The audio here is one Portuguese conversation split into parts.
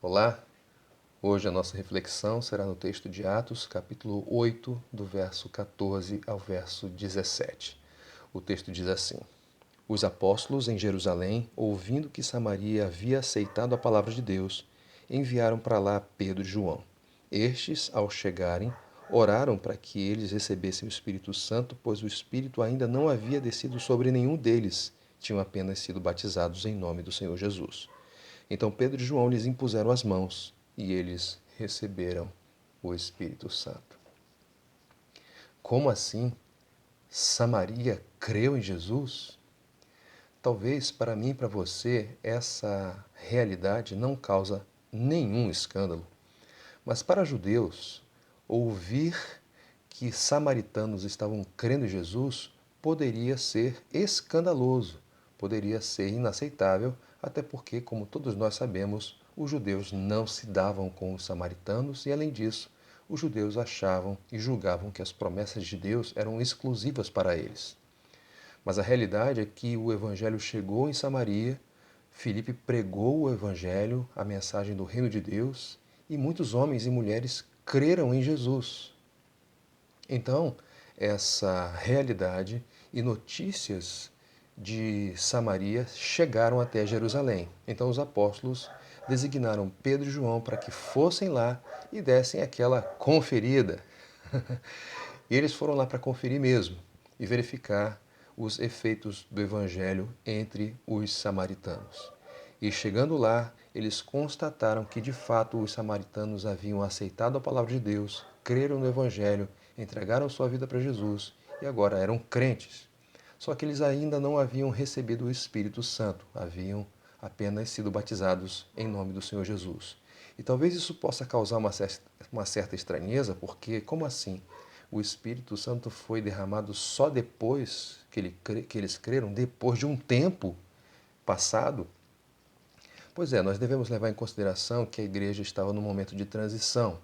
Olá, hoje a nossa reflexão será no texto de Atos, capítulo 8, do verso 14 ao verso 17. O texto diz assim: Os apóstolos em Jerusalém, ouvindo que Samaria havia aceitado a palavra de Deus, enviaram para lá Pedro e João. Estes, ao chegarem, oraram para que eles recebessem o Espírito Santo, pois o Espírito ainda não havia descido sobre nenhum deles, tinham apenas sido batizados em nome do Senhor Jesus. Então Pedro e João lhes impuseram as mãos e eles receberam o Espírito Santo. Como assim? Samaria creu em Jesus? Talvez para mim e para você essa realidade não causa nenhum escândalo, mas para judeus, ouvir que samaritanos estavam crendo em Jesus poderia ser escandaloso, poderia ser inaceitável, até porque, como todos nós sabemos, os judeus não se davam com os samaritanos e, além disso, os judeus achavam e julgavam que as promessas de Deus eram exclusivas para eles. Mas a realidade é que o evangelho chegou em Samaria, Filipe pregou o evangelho, a mensagem do reino de Deus, e muitos homens e mulheres creram em Jesus. Então, essa realidade e notícias de Samaria chegaram até Jerusalém. Então, os apóstolos designaram Pedro e João para que fossem lá e dessem aquela conferida. E eles foram lá para conferir mesmo e verificar os efeitos do evangelho entre os samaritanos. E chegando lá, eles constataram que de fato os samaritanos haviam aceitado a palavra de Deus, creram no evangelho, entregaram sua vida para Jesus e agora eram crentes. Só que eles ainda não haviam recebido o Espírito Santo, haviam apenas sido batizados em nome do Senhor Jesus. E talvez isso possa causar uma certa estranheza, porque como assim? O Espírito Santo foi derramado só depois que eles creram, depois de um tempo passado? Pois é, nós devemos levar em consideração que a igreja estava num momento de transição.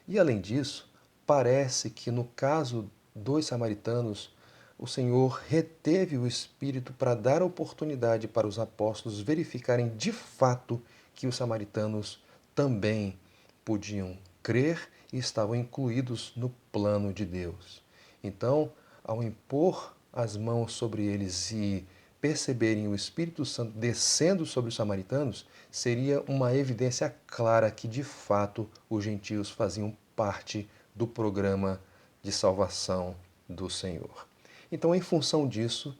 E além disso, parece que no caso dos samaritanos, o Senhor reteve o Espírito para dar oportunidade para os apóstolos verificarem de fato que os samaritanos também podiam crer e estavam incluídos no plano de Deus. Então, ao impor as mãos sobre eles e perceberem o Espírito Santo descendo sobre os samaritanos, seria uma evidência clara que de fato os gentios faziam parte do programa de salvação do Senhor. Então, em função disso,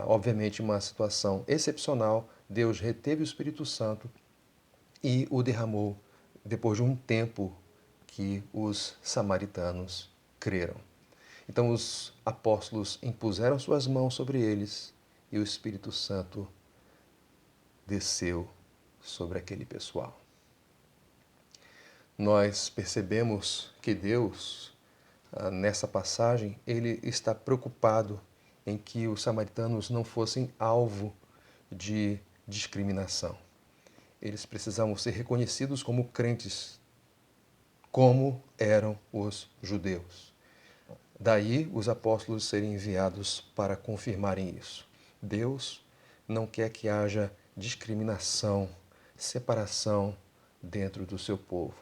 obviamente uma situação excepcional, Deus reteve o Espírito Santo e o derramou depois de um tempo que os samaritanos creram. Então os apóstolos impuseram suas mãos sobre eles e o Espírito Santo desceu sobre aquele pessoal. Nós percebemos que Deus, nessa passagem, ele está preocupado em que os samaritanos não fossem alvo de discriminação. Eles precisavam ser reconhecidos como crentes, como eram os judeus. Daí os apóstolos serem enviados para confirmarem isso. Deus não quer que haja discriminação, separação dentro do seu povo.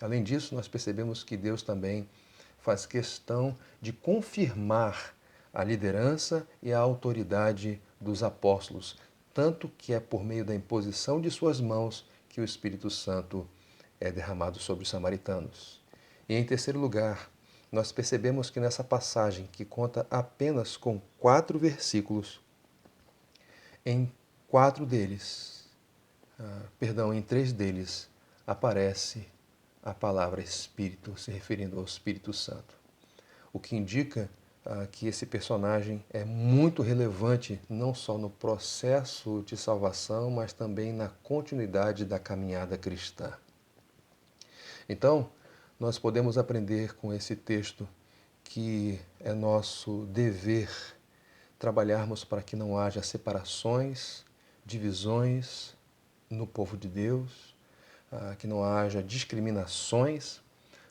Além disso, nós percebemos que Deus também faz questão de confirmar a liderança e a autoridade dos apóstolos, tanto que é por meio da imposição de suas mãos que o Espírito Santo é derramado sobre os samaritanos. E em terceiro lugar, nós percebemos que nessa passagem, que conta apenas com 4 versículos, em 4 deles, em 3 deles, aparece a palavra Espírito, se referindo ao Espírito Santo. O que indica que esse personagem é muito relevante não só no processo de salvação, mas também na continuidade da caminhada cristã. Então, nós podemos aprender com esse texto que é nosso dever trabalharmos para que não haja separações, divisões no povo de Deus, que não haja discriminações,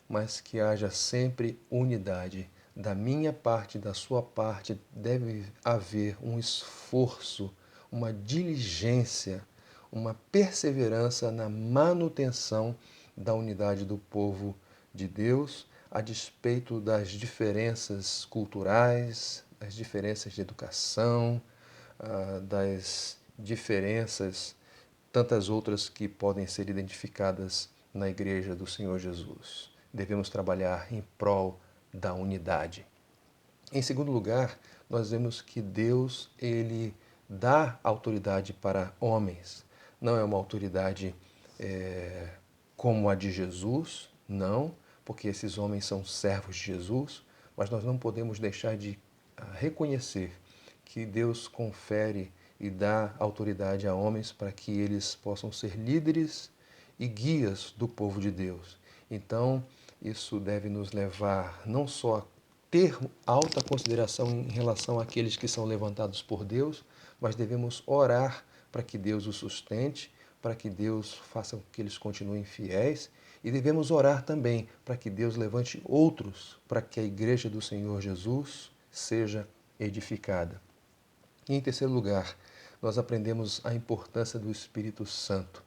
mas que haja sempre unidade. Da minha parte, da sua parte, deve haver um esforço, uma diligência, uma perseverança na manutenção da unidade do povo de Deus, a despeito das diferenças culturais, das diferenças de educação, das diferenças, tantas outras que podem ser identificadas na Igreja do Senhor Jesus. Devemos trabalhar em prol da unidade. Em segundo lugar, nós vemos que Deus, ele dá autoridade para homens. Não é uma autoridade como a de Jesus, não, porque esses homens são servos de Jesus, mas nós não podemos deixar de reconhecer que Deus confere e dá autoridade a homens para que eles possam ser líderes e guias do povo de Deus. Então, isso deve nos levar não só a ter alta consideração em relação àqueles que são levantados por Deus, mas devemos orar para que Deus os sustente, para que Deus faça com que eles continuem fiéis, e devemos orar também para que Deus levante outros para que a Igreja do Senhor Jesus seja edificada. E em terceiro lugar, nós aprendemos a importância do Espírito Santo,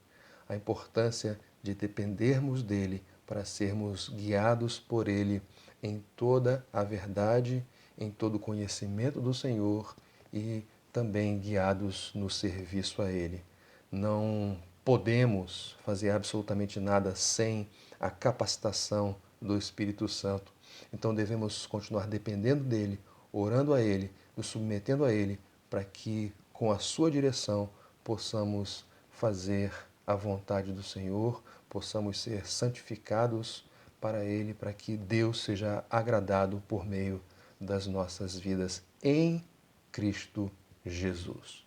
a importância de dependermos dele para sermos guiados por ele em toda a verdade, em todo o conhecimento do Senhor e também guiados no serviço a ele. Não podemos fazer absolutamente nada sem a capacitação do Espírito Santo. Então devemos continuar dependendo dele, orando a ele, nos submetendo a ele, para que com a sua direção possamos fazer a vontade do Senhor, possamos ser santificados para ele, para que Deus seja agradado por meio das nossas vidas em Cristo Jesus.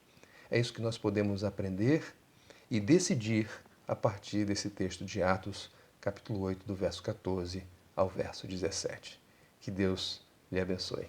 É isso que nós podemos aprender e decidir a partir desse texto de Atos, capítulo 8, do verso 14 ao verso 17. Que Deus lhe abençoe.